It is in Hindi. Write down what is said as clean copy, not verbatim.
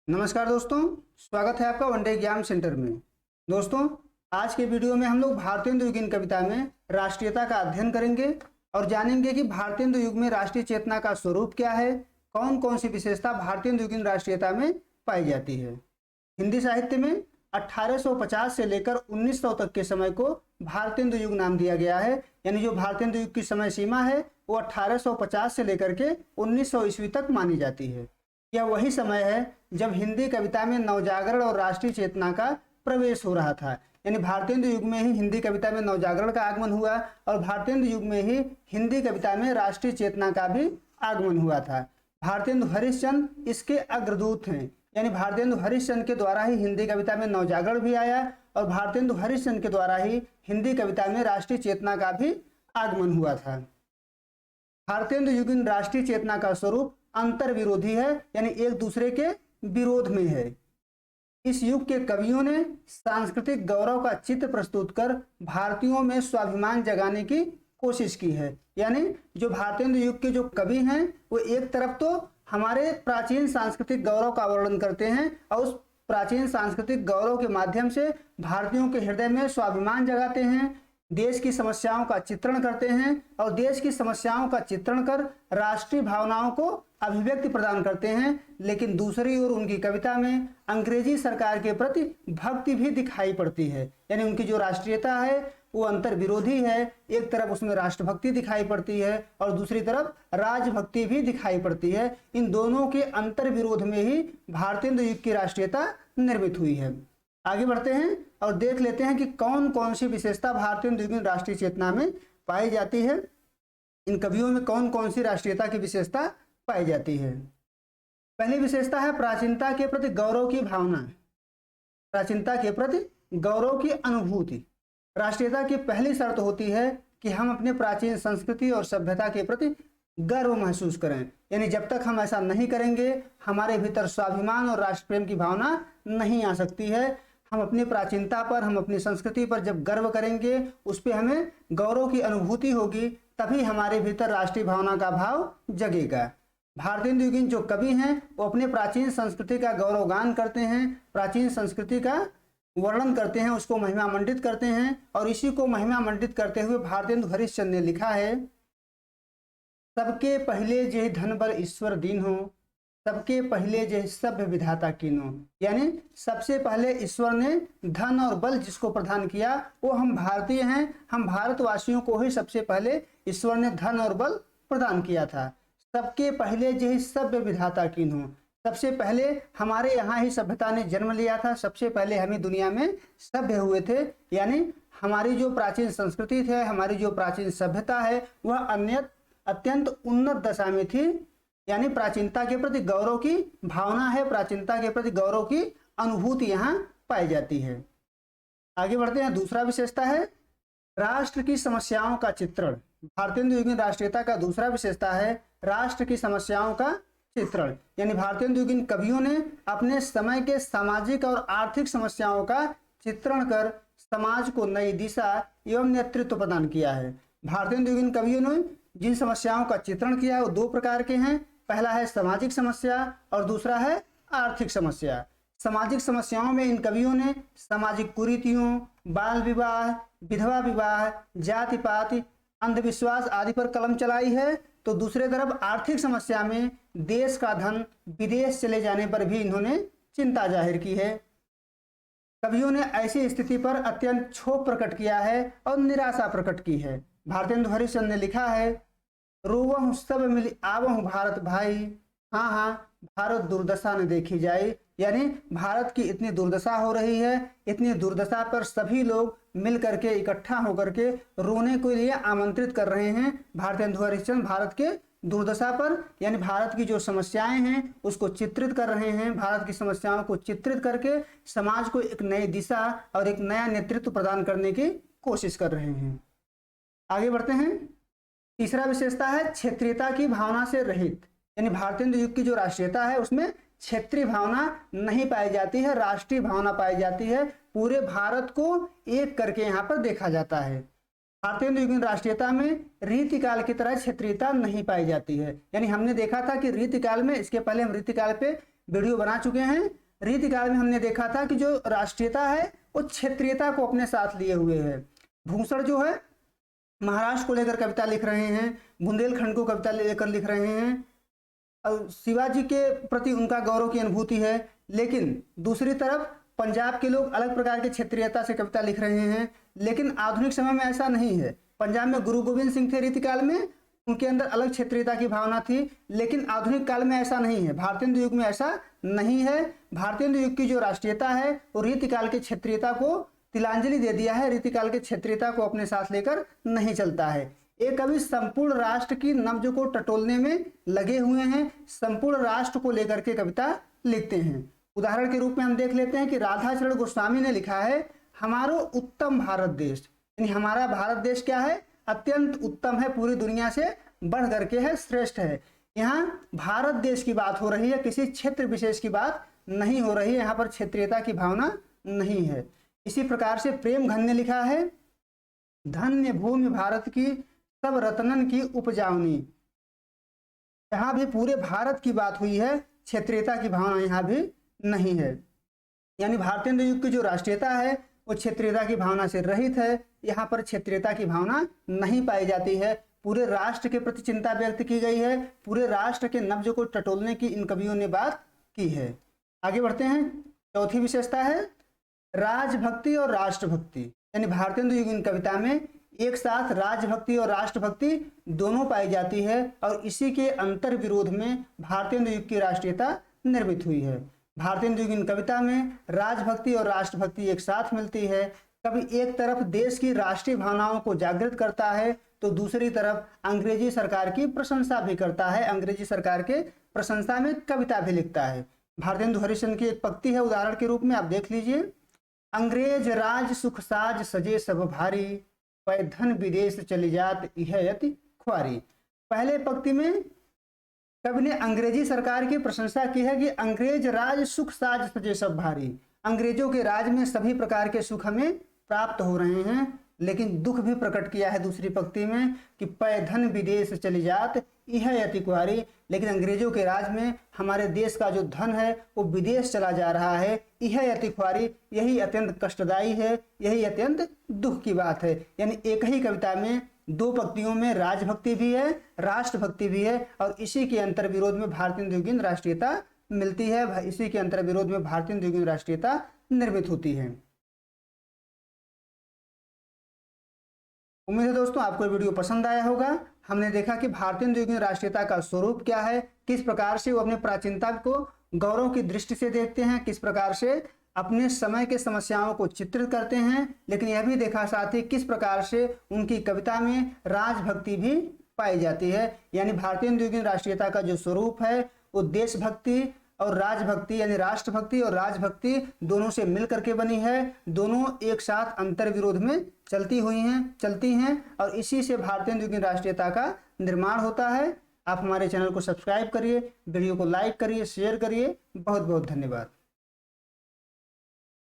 नमस्कार दोस्तों, स्वागत है आपका वनडे एग्जाम सेंटर में। दोस्तों, आज के वीडियो में हम लोग भारतेंदु युगीन कविता में राष्ट्रीयता का अध्ययन करेंगे और जानेंगे कि भारतेंदु युग में राष्ट्रीय चेतना का स्वरूप क्या है, कौन कौन सी विशेषता भारतेंदु युगीन राष्ट्रीयता में पाई जाती है। हिंदी साहित्य में 1850 से लेकर 1900 तक के समय को भारतेंदु युग नाम दिया गया है। यानी जो भारतेंदु युग की समय सीमा है वो 1850 से लेकर के 1900 ईस्वी तक मानी जाती है। यह वही समय है जब हिंदी कविता में नवजागरण और राष्ट्रीय चेतना का प्रवेश हो रहा था। यानी भारतेंदु युग में ही हिंदी कविता में नवजागरण का आगमन हुआ और भारतेंदु युग में ही हिंदी कविता में राष्ट्रीय चेतना का भी आगमन हुआ था। भारतेंदु हरिश्चंद्र इसके अग्रदूत हैं। यानी भारतेंदु हरिश्चंद्र के द्वारा ही हिंदी कविता में नवजागरण भी आया और भारतेंदु हरिश्चंद्र के द्वारा ही हिंदी कविता में राष्ट्रीय चेतना का भी आगमन हुआ था। भारतेंदु युगीन राष्ट्रीय चेतना का स्वरूप अंतर विरोधी है, यानी एक दूसरे के विरोध में है। इस युग के कवियों ने सांस्कृतिक गौरव का चित्र प्रस्तुत कर भारतीयों में स्वाभिमान जगाने की कोशिश की है। यानी जो भारतेंदु युग के जो कवि हैं वो एक तरफ तो हमारे प्राचीन सांस्कृतिक गौरव का वर्णन करते हैं और उस प्राचीन सांस्कृतिक गौरव के माध्यम से भारतीयों के हृदय में स्वाभिमान जगाते हैं, देश की समस्याओं का चित्रण करते हैं और देश की समस्याओं का चित्रण कर राष्ट्रीय भावनाओं को अभिव्यक्ति प्रदान करते हैं। लेकिन दूसरी ओर उनकी कविता में अंग्रेजी सरकार के प्रति भक्ति भी दिखाई पड़ती है। यानी उनकी जो राष्ट्रीयता है वो अंतर विरोधी है। एक तरफ उसमें राष्ट्रभक्ति दिखाई पड़ती है और दूसरी तरफ राजभक्ति भी दिखाई पड़ती है। इन दोनों के अंतर विरोध में ही भारतेंदु युग की राष्ट्रीयता निर्मित हुई है। आगे बढ़ते हैं और देख लेते हैं कि कौन कौन सी विशेषता भारतेंदु युगीन राष्ट्रीय चेतना में पाई जाती है। इन कवियों में कौन कौन सी राष्ट्रीयता की विशेषता पाई जाती है। पहली विशेषता है प्राचीनता के प्रति गौरव की भावना। प्राचीनता के प्रति गौरव की अनुभूति। राष्ट्रीयता की पहली शर्त होती है कि हम अपने प्राचीन संस्कृति और सभ्यता के प्रति गर्व महसूस करें। यानी जब तक हम ऐसा नहीं करेंगे हमारे भीतर स्वाभिमान और राष्ट्र प्रेम की भावना नहीं आ सकती है। हम अपनी प्राचीनता पर, हम अपनी संस्कृति पर जब गर्व करेंगे, उस पर हमें गौरव की अनुभूति होगी, तभी हमारे भीतर राष्ट्रीय भावना का भाव जगेगा। भारतेंदु युगीन जो कवि हैं वो अपने प्राचीन संस्कृति का गौरवगान करते हैं, प्राचीन संस्कृति का वर्णन करते हैं, उसको महिमा मंडित करते हैं। और इसी को महिमा मंडित करते हुए भारतेंदु हरिश्चंद्र ने लिखा है, सबके पहले जे धन बल ईश्वर दीन हो, सबके पहले जे सभ्य विधाता कीनो। यानी सबसे पहले ईश्वर ने धन और बल जिसको प्रदान किया वो हम भारतीय हैं। हम भारतवासियों को ही सबसे पहले ईश्वर ने धन और बल प्रदान किया था। सबके पहले जे सभ्य विधाता कीनो, सबसे पहले हमारे यहाँ ही सभ्यता ने जन्म लिया था। सबसे पहले हम ही दुनिया में सभ्य हुए थे। यानी हमारी जो प्राचीन संस्कृति है, हमारी जो प्राचीन सभ्यता है वह अत्यंत उन्नत दशा में थी। यानी प्राचीनता के प्रति गौरव की भावना है, प्राचीनता के प्रति गौरव की अनुभूति यहाँ पाई जाती है। आगे बढ़ते हैं। दूसरा विशेषता है राष्ट्र की समस्याओं का चित्रण। भारतेंदु युगीन राष्ट्रीयता का दूसरा विशेषता है राष्ट्र की समस्याओं का चित्रण। यानी भारतेंदु युगीन कवियों ने अपने समय के सामाजिक और आर्थिक समस्याओं का चित्रण कर समाज को नई दिशा एवं नेतृत्व प्रदान किया है। भारतेंदु युगीन कवियों ने जिन समस्याओं का चित्रण किया है वो दो प्रकार के हैं। पहला है सामाजिक समस्या और दूसरा है आर्थिक समस्या। सामाजिक समस्याओं में इन कवियों ने सामाजिक कुरीतियों, बाल विवाह, विधवा विवाह, जाति पाति, अंधविश्वास आदि पर कलम चलाई है। तो दूसरे तरफ आर्थिक समस्या में देश का धन विदेश चले जाने पर भी इन्होंने चिंता जाहिर की है। कवियों ने ऐसी स्थिति पर अत्यंत क्षोभ प्रकट किया है और निराशा प्रकट की है। भारतेंदु हरिश्चंद्र ने लिखा है, रोवहु सब मिली आवहु भारत भाई, हाँ हाँ भारत दुर्दशा न देखी जाए। यानी भारत की इतनी दुर्दशा हो रही है, इतनी दुर्दशा पर सभी लोग मिल करके इकट्ठा होकर के रोने के लिए आमंत्रित कर रहे हैं। भारतेंदु हरिश्चंद्र भारत के दुर्दशा पर यानी भारत की जो समस्याएं हैं उसको चित्रित कर रहे हैं। भारत की समस्याओं को चित्रित करके समाज को एक नई दिशा और एक नया नेतृत्व प्रदान करने की कोशिश कर रहे हैं। आगे बढ़ते हैं। तीसरा विशेषता है क्षेत्रीयता की भावना से रहित। यानी भारतेंदु युग की जो राष्ट्रीयता है उसमें क्षेत्रीय भावना नहीं पाई जाती है, राष्ट्रीय भावना पाई जाती है। पूरे भारत को एक करके यहाँ पर देखा जाता है। भारतेंदु युगीन राष्ट्रीयता में रीतिकाल की तरह क्षेत्रीयता नहीं पाई जाती है। यानी हमने देखा था कि रीतिकाल में, इसके पहले हम रीतिकाल पे वीडियो बना चुके हैं। रीतिकाल में हमने देखा था कि जो राष्ट्रीयता है वो क्षेत्रीयता को अपने साथ लिए हुए है। भूषण जो है महाराष्ट्र को लेकर कविता लिख रहे हैं, बुंदेलखंड को कविता लेकर लिख रहे हैं और शिवाजी के प्रति उनका गौरव की अनुभूति है। लेकिन दूसरी तरफ पंजाब के लोग अलग प्रकार के क्षेत्रीयता से कविता लिख रहे हैं। लेकिन आधुनिक समय में ऐसा नहीं है। पंजाब में गुरु गोविंद सिंह थे रीतिकाल में, उनके अंदर अलग क्षेत्रीयता की भावना थी। लेकिन आधुनिक काल में ऐसा नहीं है, भारतेंदु युग में ऐसा नहीं है। भारतेंदु युग की जो राष्ट्रीयता है वो रीतिकाल के क्षेत्रीयता को तिलांजलि दे दिया है, रीतिकाल के क्षेत्रीयता को अपने साथ लेकर नहीं चलता है। एक कवि संपूर्ण राष्ट्र की नब्ज को टटोलने में लगे हुए हैं, संपूर्ण राष्ट्र को लेकर के कविता लिखते हैं। उदाहरण के रूप में हम देख लेते हैं कि राधाचरण गोस्वामी ने लिखा है हमारो उत्तम भारत देश, यानी हमारा भारत देश क्या है, अत्यंत उत्तम है, पूरी दुनिया से बढ़ करके है, श्रेष्ठ है। यहाँ भारत देश की बात हो रही है, किसी क्षेत्र विशेष की बात नहीं हो रही है, यहाँ पर क्षेत्रीयता की भावना नहीं है। इसी प्रकार से प्रेमघन ने लिखा है धन्य भूमि भारत की सब रत्नन की उपजावनी, यहाँ भी पूरे भारत की बात हुई है, क्षेत्रीयता की भावना यहाँ भी नहीं है। यानी भारतेंदु युग की जो राष्ट्रीयता है वो क्षेत्रीयता की भावना से रहित है, यहाँ पर क्षेत्रीयता की भावना नहीं पाई जाती है। पूरे राष्ट्र के प्रति चिंता व्यक्त की गई है, पूरे राष्ट्र के नब्ज को टटोलने की इन कवियों ने बात की है। आगे बढ़ते हैं। चौथी विशेषता है राजभक्ति और राष्ट्रभक्ति, यानी भारतेंदु युग इन कविता में एक साथ राजभक्ति और राष्ट्रभक्ति दोनों पाई जाती है और इसी के अंतर विरोध में भारतेंदु युग की राष्ट्रीयता निर्मित हुई है। भारतेंदु युग इन कविता में राजभक्ति और राष्ट्रभक्ति एक साथ मिलती है। कभी एक तरफ देश की राष्ट्रीय भावनाओं को जागृत करता है तो दूसरी तरफ अंग्रेजी सरकार की प्रशंसा भी करता है, अंग्रेजी सरकार के प्रशंसा में कविता भी लिखता है। भारतेंदु हरिश्चंद्र की एक पंक्ति है उदाहरण के रूप में, आप देख लीजिए। अंग्रेज राज सुख साज सजे सब भारी, पै धन विदेश चली जात यह यति ख्वारी। पहले पंक्ति में कवि ने अंग्रेजी सरकार की प्रशंसा की है कि अंग्रेज राज सुख साज सजे सब भारी, अंग्रेजों के राज में सभी प्रकार के सुख हमें प्राप्त हो रहे हैं। लेकिन दुख भी प्रकट किया है दूसरी पंक्ति में कि पै धन विदेश चली जात यह यति कुआरी, लेकिन अंग्रेजों के राज में हमारे देश का जो धन है वो विदेश चला जा रहा है, यह यति कुआरी, यही अत्यंत कष्टदायी है, यही अत्यंत दुख की बात है। यानी एक ही कविता में दो पंक्तियों में राजभक्ति भी है, राष्ट्रभक्ति भी है और इसी के अंतर विरोध में भारतेंदु युगीन राष्ट्रीयता मिलती है, इसी के अंतर विरोध में भारतेंदु युगीन राष्ट्रीयता निर्मित होती है। उम्मीद है दोस्तों आपको वीडियो पसंद आया होगा। हमने देखा कि भारतेंदु युगीन राष्ट्रीयता का स्वरूप क्या है, किस प्रकार से वो अपने प्राचीनता को गौरव की दृष्टि से देखते हैं, किस प्रकार से अपने समय के समस्याओं को चित्रित करते हैं। लेकिन यह भी देखा साथ ही किस प्रकार से उनकी कविता में राजभक्ति भी पाई जाती है। यानी भारतेंदु युगीन राष्ट्रीयता का जो स्वरूप है वो देशभक्ति और राजभक्ति यानी राष्ट्रभक्ति और राजभक्ति दोनों से मिल करके बनी है, दोनों एक साथ अंतर विरोध में चलती हैं और इसी से भारतेंदु युगीन राष्ट्रीयता का निर्माण होता है। आप हमारे चैनल को सब्सक्राइब करिए, वीडियो को लाइक करिए, शेयर करिए। बहुत बहुत धन्यवाद।